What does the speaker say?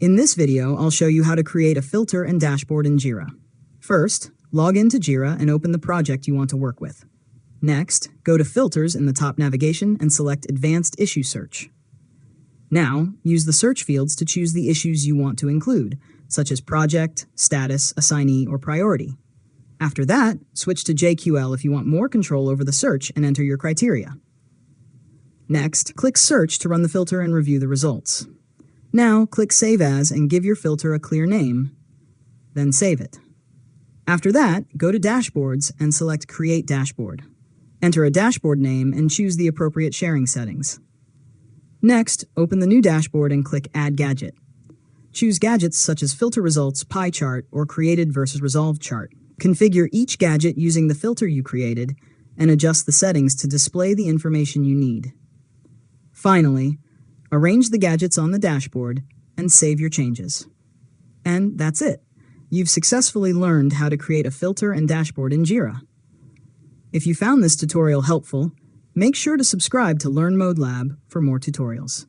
In this video, I'll show you how to create a filter and dashboard in Jira. First, log into Jira and open the project you want to work with. Next, go to Filters in the top navigation and select Advanced Issue Search. Now, use the search fields to choose the issues you want to include, such as project, status, assignee, or priority. After that, switch to JQL if you want more control over the search and enter your criteria. Next, click Search to run the filter and review the results. Now, click Save As and give your filter a clear name, then save it. After that, go to Dashboards and select Create Dashboard. Enter a dashboard name and choose the appropriate sharing settings. Next, open the new dashboard and click Add Gadget. Choose gadgets such as Filter Results, Pie Chart, or Created versus Resolved Chart. Configure each gadget using the filter you created and adjust the settings to display the information you need. Finally, arrange the gadgets on the dashboard and save your changes. And that's it. You've successfully learned how to create a filter and dashboard in Jira. If you found this tutorial helpful, make sure to subscribe to Learn Mode Lab for more tutorials.